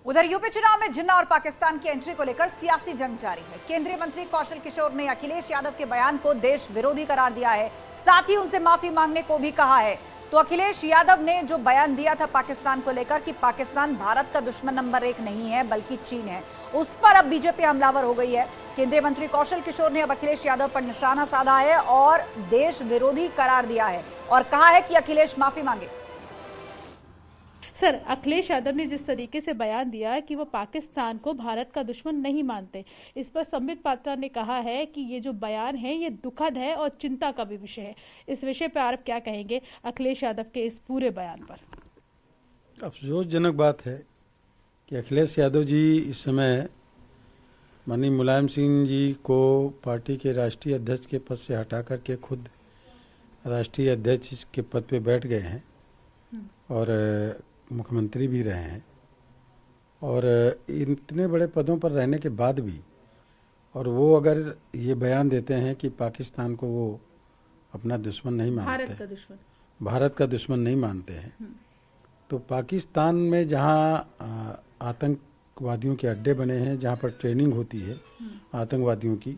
उधर यूपी चुनाव में जिन्ना और पाकिस्तान की एंट्री को लेकर सियासी जंग जारी है। केंद्रीय मंत्री कौशल किशोर ने अखिलेश यादव के बयान को देश विरोधी करार दिया है, साथ ही उनसे माफी मांगने को भी कहा है। तो अखिलेश यादव ने जो बयान दिया था पाकिस्तान को लेकर कि पाकिस्तान भारत का दुश्मन नंबर 1 नहीं है बल्कि चीन है, उस पर अब बीजेपी हमलावर हो गई है। केंद्रीय मंत्री कौशल किशोर ने अब अखिलेश यादव पर निशाना साधा है और देश विरोधी करार दिया है और कहा है कि अखिलेश माफी मांगे। सर, अखिलेश यादव ने जिस तरीके से बयान दिया है कि वो पाकिस्तान को भारत का दुश्मन नहीं मानते, इस पर संबित पात्रा ने कहा है कि ये जो बयान है ये दुखद है और चिंता का भी विषय है। इस विषय पर आप क्या कहेंगे अखिलेश यादव के इस पूरे बयान पर? अफसोसजनक बात है कि अखिलेश यादव जी इस समय माननीय मुलायम सिंह जी को पार्टी के राष्ट्रीय अध्यक्ष के पद से हटा करके खुद राष्ट्रीय अध्यक्ष के पद पे बैठ गए हैं और मुख्यमंत्री भी रहे हैं। और इतने बड़े पदों पर रहने के बाद भी और वो अगर ये बयान देते हैं कि पाकिस्तान को वो अपना दुश्मन नहीं मानते, भारत का दुश्मन नहीं मानते हैं, तो पाकिस्तान में जहाँ आतंकवादियों के अड्डे बने हैं, जहाँ पर ट्रेनिंग होती है आतंकवादियों की,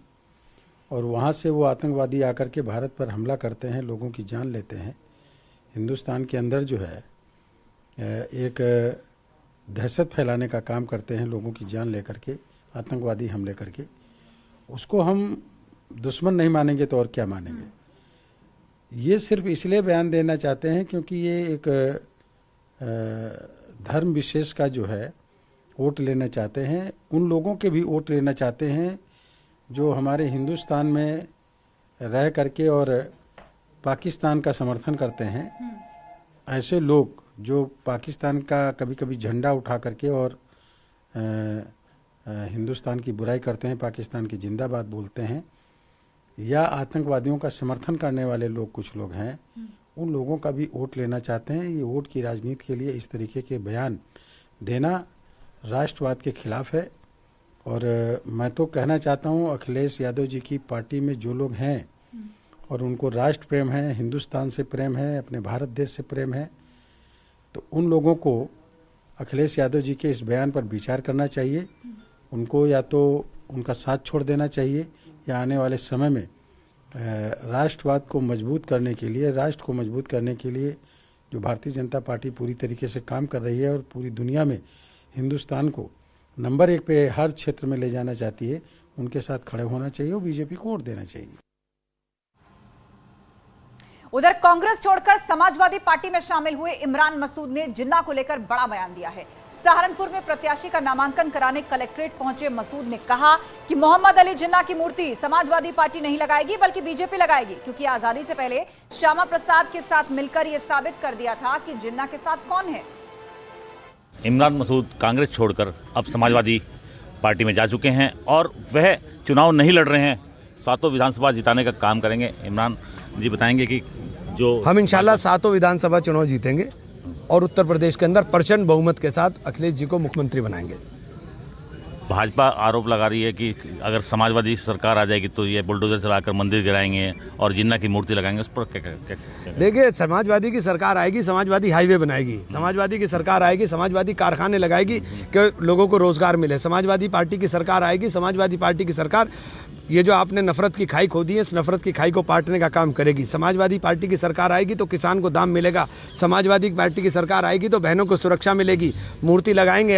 और वहाँ से वो आतंकवादी आकर के भारत पर हमला करते हैं, लोगों की जान लेते हैं। हिंदुस्तान के अंदर जो है एक दहशत फैलाने का काम करते हैं, लोगों की जान लेकर के, आतंकवादी हमले करके। उसको हम दुश्मन नहीं मानेंगे तो और क्या मानेंगे। ये सिर्फ इसलिए बयान देना चाहते हैं क्योंकि ये एक धर्म विशेष का जो है वोट लेना चाहते हैं, उन लोगों के भी वोट लेना चाहते हैं जो हमारे हिंदुस्तान में रह करके और पाकिस्तान का समर्थन करते हैं। ऐसे लोग जो पाकिस्तान का कभी कभी झंडा उठा करके और हिंदुस्तान की बुराई करते हैं, पाकिस्तान की जिंदाबाद बोलते हैं, या आतंकवादियों का समर्थन करने वाले लोग कुछ लोग हैं, उन लोगों का भी वोट लेना चाहते हैं। ये वोट की राजनीति के लिए इस तरीके के बयान देना राष्ट्रवाद के खिलाफ है। और मैं तो कहना चाहता हूँ अखिलेश यादव जी की पार्टी में जो लोग हैं और उनको राष्ट्र प्रेम है, हिंदुस्तान से प्रेम है, अपने भारत देश से प्रेम है, तो उन लोगों को अखिलेश यादव जी के इस बयान पर विचार करना चाहिए। उनको या तो उनका साथ छोड़ देना चाहिए या आने वाले समय में राष्ट्रवाद को मजबूत करने के लिए, राष्ट्र को मजबूत करने के लिए जो भारतीय जनता पार्टी पूरी तरीके से काम कर रही है और पूरी दुनिया में हिंदुस्तान को नंबर 1 पे हर क्षेत्र में ले जाना चाहती है, उनके साथ खड़े होना चाहिए और बीजेपी को वोट देना चाहिए। उधर कांग्रेस छोड़कर समाजवादी पार्टी में शामिल हुए इमरान मसूद ने जिन्ना को लेकर बड़ा बयान दिया है। सहारनपुर में प्रत्याशी का नामांकन कराने कलेक्ट्रेट पहुंचे मसूद ने कहा कि मोहम्मद अली जिन्ना की मूर्ति समाजवादी पार्टी नहीं लगाएगी बल्कि बीजेपी लगाएगी, क्योंकि आजादी से पहले श्यामा प्रसाद के साथ मिलकर यह साबित कर दिया था कि जिन्ना के साथ कौन है। इमरान मसूद कांग्रेस छोड़कर अब समाजवादी पार्टी में जा चुके हैं और वह चुनाव नहीं लड़ रहे हैं, 7 विधानसभा जिताने का काम करेंगे। इमरान जी बताएंगे कि जो हम इंशाल्लाह 7 विधानसभा चुनाव जीतेंगे और उत्तर प्रदेश के अंदर प्रचंड बहुमत के साथ अखिलेश जी को मुख्यमंत्री बनाएंगे। भाजपा आरोप लगा रही है कि अगर समाजवादी सरकार आ जाएगी तो ये बुलडोजर चलाकर मंदिर गिराएंगे और जिन्ना की मूर्ति लगाएंगे, उस पर क्या? देखिए, समाजवादी की सरकार आएगी, समाजवादी हाईवे बनाएगी, समाजवादी की सरकार आएगी, समाजवादी कारखाने लगाएगी कि लोगों को रोजगार मिले। समाजवादी पार्टी की सरकार आएगी, समाजवादी पार्टी की सरकार ये जो आपने नफरत की खाई खोदी है, इस नफरत की खाई को पाटने का काम करेगी। समाजवादी पार्टी की सरकार आएगी तो किसान को दाम मिलेगा, समाजवादी पार्टी की सरकार आएगी तो बहनों को सुरक्षा मिलेगी। मूर्ति लगाएंगे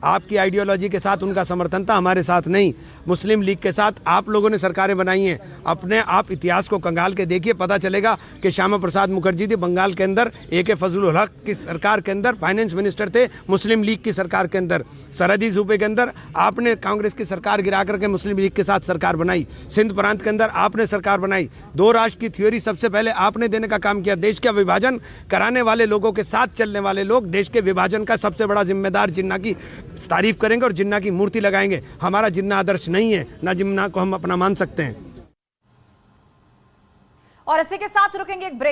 आपकी आइडियोलॉजी के साथ उनका समर्थन था, हमारे साथ नहीं। मुस्लिम लीग के साथ आप लोगों ने सरकारें बनाई हैं। अपने आप इतिहास को कंगाल के देखिए, पता चलेगा कि श्यामा प्रसाद मुखर्जी जी बंगाल के अंदर AK फजलुल हक की सरकार के अंदर फाइनेंस मिनिस्टर थे, मुस्लिम लीग की सरकार के अंदर। सरहदी सूबे के अंदर आपने कांग्रेस की सरकार गिरा करके मुस्लिम लीग के साथ सरकार बनाई। सिंध प्रांत के अंदर आपने सरकार बनाई। 2 राष्ट्र की थ्योरी सबसे पहले आपने देने का काम किया। देश का विभाजन कराने वाले लोगों के साथ चलने वाले लोग देश के विभाजन का सबसे बड़ा जिम्मेदार जिन्ना की तारीफ करेंगे और जिन्ना की मूर्ति लगाएंगे। हमारा जिन्ना आदर्श नहीं है, ना जिन्ना को हम अपना मान सकते हैं। और इसी के साथ रुकेंगे एक ब्रेक।